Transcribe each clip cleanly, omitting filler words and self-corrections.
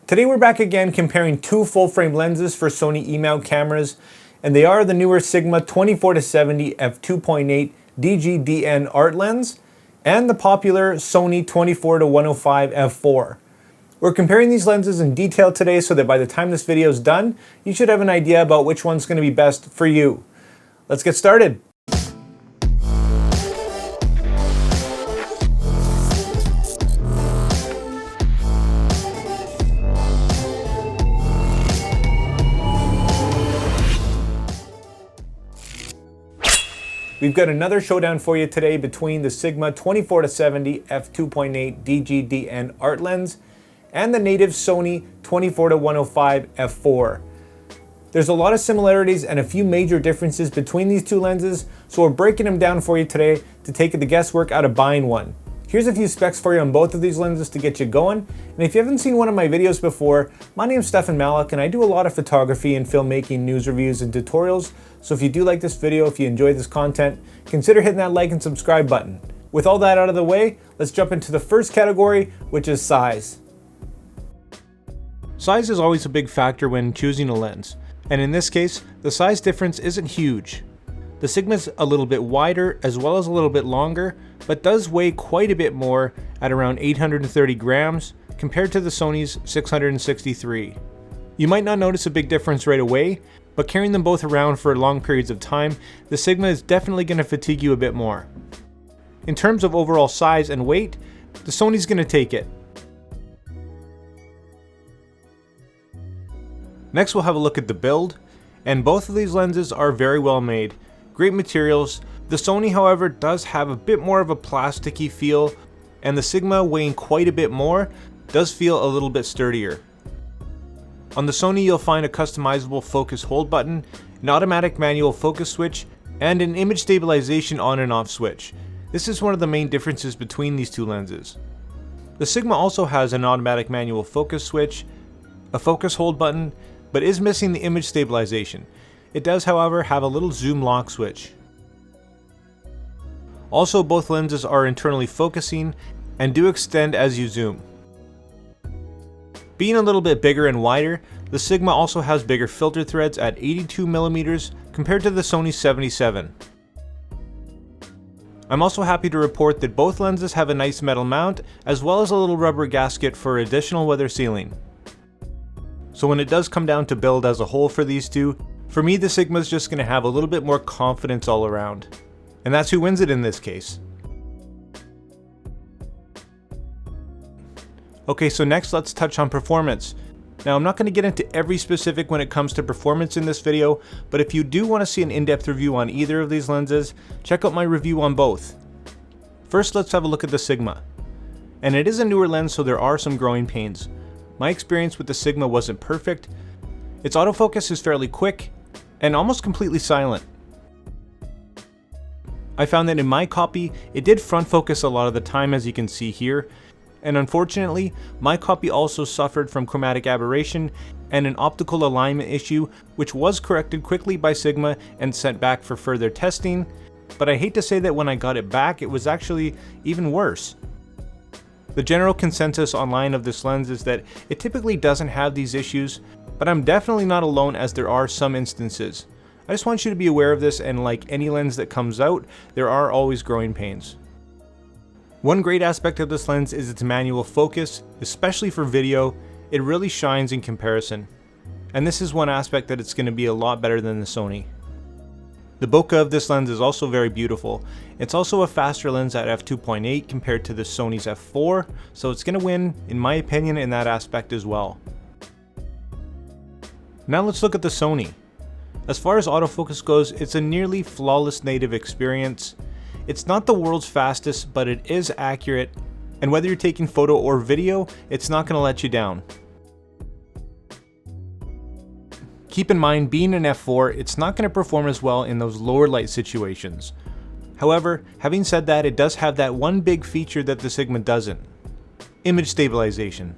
Today we're back again comparing two full-frame lenses for Sony E-mount cameras, and they are the newer Sigma 24-70 F2.8 DGDN art lens and the popular Sony 24-105 F4. We're comparing these lenses in detail today so that by the time this video is done, you should have an idea about which one's going to be best for you. Let's get started. We've got another showdown for you today between the Sigma 24-70 F2.8 DGDN art lens and the native Sony 24-105 F4. There's a lot of similarities and a few major differences between these two lenses, so we're breaking them down for you today to take the guesswork out of buying one. Here's a few specs for you on both of these lenses to get you going, and if you haven't seen one of my videos before, my name's Stefan Malik and I do a lot of photography and filmmaking news reviews and tutorials, so if you do like this video, if you enjoy this content, consider hitting that like and subscribe button. With all that out of the way, let's jump into the first category, which is size. Size is always a big factor when choosing a lens, and in this case, the size difference isn't huge. The Sigma's a little bit wider as well as a little bit longer, but does weigh quite a bit more at around 830 grams compared to the Sony's 663. You might not notice a big difference right away, but carrying them both around for long periods of time, the Sigma is definitely going to fatigue you a bit more. In terms of overall size and weight, the Sony's going to take it. Next we'll have a look at the build, and both of these lenses are very well made. Great materials. The Sony, however, does have a bit more of a plasticky feel, and the Sigma, weighing quite a bit more, does feel a little bit sturdier. On the Sony you'll find a customizable focus hold button, an automatic manual focus switch, and an image stabilization on and off switch. This is one of the main differences between these two lenses. The Sigma also has an automatic manual focus switch, a focus hold button, but is missing the image stabilization. It does, however, have a little zoom lock switch. Also, both lenses are internally focusing and do extend as you zoom. Being a little bit bigger and wider, the Sigma also has bigger filter threads at 82mm compared to the Sony 77. I'm also happy to report that both lenses have a nice metal mount as well as a little rubber gasket for additional weather sealing. So when it does come down to build as a whole for these two, for me the Sigma's just going to have a little bit more confidence all around. And that's who wins it in this case. Okay, so next let's touch on performance. Now I'm not going to get into every specific when it comes to performance in this video, but if you do want to see an in-depth review on either of these lenses, check out my review on both. First let's have a look at the Sigma. And it is a newer lens, so there are some growing pains. My experience with the Sigma wasn't perfect. Its autofocus is fairly quick and almost completely silent. I found that in my copy, it did front focus a lot of the time, as you can see here, and unfortunately, my copy also suffered from chromatic aberration and an optical alignment issue, which was corrected quickly by Sigma and sent back for further testing, but I hate to say that when I got it back, it was actually even worse. The general consensus online of this lens is that it typically doesn't have these issues, but I'm definitely not alone, as there are some instances. I just want you to be aware of this, and like any lens that comes out, there are always growing pains. One great aspect of this lens is its manual focus, especially for video. It really shines in comparison. And this is one aspect that it's going to be a lot better than the Sony. The bokeh of this lens is also very beautiful. It's also a faster lens at f2.8 compared to the Sony's f4, so it's going to win, in my opinion, in that aspect as well. Now let's look at the Sony. As far as autofocus goes, it's a nearly flawless native experience. It's not the world's fastest, but it is accurate, and whether you're taking photo or video, it's not going to let you down. Keep in mind, being an f4, it's not going to perform as well in those lower light situations. However, having said that, it does have that one big feature that the Sigma doesn't: image stabilization.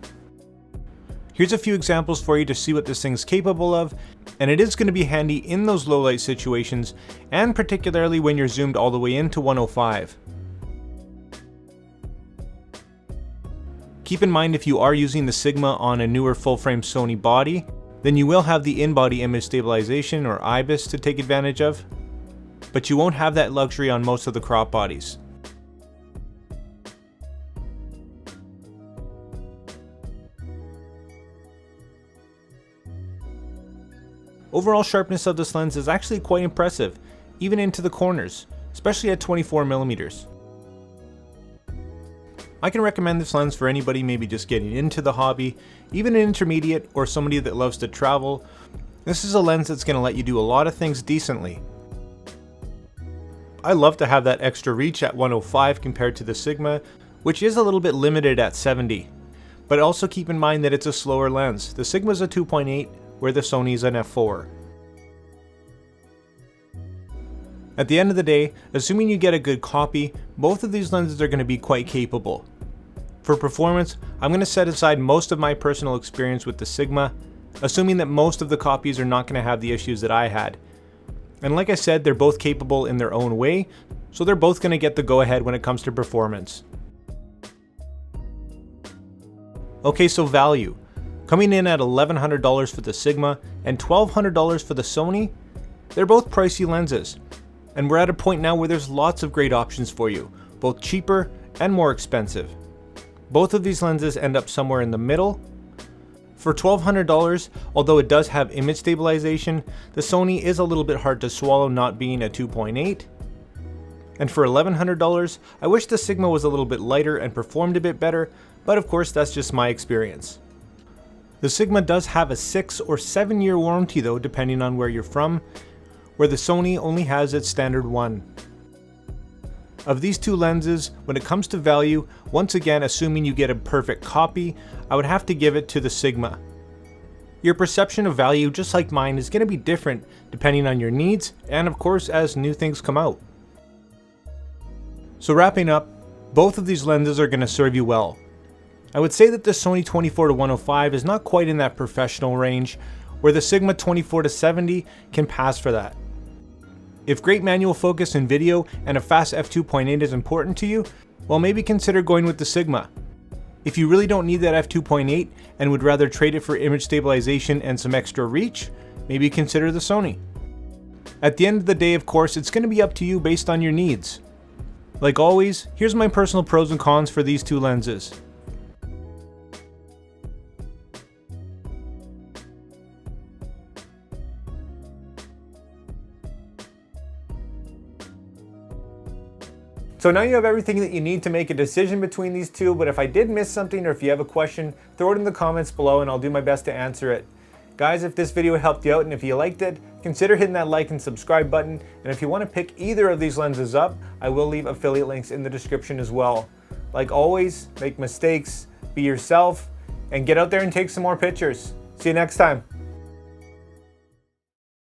Here's a few examples for you to see what this thing's capable of, and it is going to be handy in those low light situations, and particularly when you're zoomed all the way into 105. Keep in mind if you are using the Sigma on a newer full-frame Sony body, then you will have the in-body image stabilization or IBIS to take advantage of, but you won't have that luxury on most of the crop bodies. Overall sharpness of this lens is actually quite impressive, even into the corners, especially at 24mm. I can recommend this lens for anybody maybe just getting into the hobby, even an intermediate or somebody that loves to travel. This is a lens that's going to let you do a lot of things decently. I love to have that extra reach at 105 compared to the Sigma, which is a little bit limited at 70. But also keep in mind that it's a slower lens. The Sigma's a 2.8, where the Sony's an f4. At the end of the day, assuming you get a good copy, both of these lenses are going to be quite capable. For performance, I'm going to set aside most of my personal experience with the Sigma, assuming that most of the copies are not going to have the issues that I had. And like I said, they're both capable in their own way, so they're both going to get the go-ahead when it comes to performance. Okay, so value. Coming in at $1,100 for the Sigma and $1,200 for the Sony, they're both pricey lenses. And we're at a point now where there's lots of great options for you, both cheaper and more expensive. Both of these lenses end up somewhere in the middle. For $1,200, although it does have image stabilization, the Sony is a little bit hard to swallow not being a 2.8. And for $1,100, I wish the Sigma was a little bit lighter and performed a bit better, but of course that's just my experience. The Sigma does have a 6 or 7 year warranty though, depending on where you're from, where the Sony only has its standard 1. Of these two lenses, when it comes to value, once again assuming you get a perfect copy, I would have to give it to the Sigma. Your perception of value, just like mine, is going to be different depending on your needs and of course as new things come out. So wrapping up, both of these lenses are going to serve you well. I would say that the Sony 24-105 is not quite in that professional range, where the Sigma 24-70 can pass for that. If great manual focus in video and a fast f2.8 is important to you, well, maybe consider going with the Sigma. If you really don't need that f2.8 and would rather trade it for image stabilization and some extra reach, maybe consider the Sony. At the end of the day, of course, it's going to be up to you based on your needs. Like always, here's my personal pros and cons for these two lenses. So now you have everything that you need to make a decision between these two, but if I did miss something or if you have a question, throw it in the comments below and I'll do my best to answer it. Guys, if this video helped you out and if you liked it, consider hitting that like and subscribe button, and if you want to pick either of these lenses up, I will leave affiliate links in the description as well. Like always, make mistakes, be yourself, and get out there and take some more pictures. See you next time.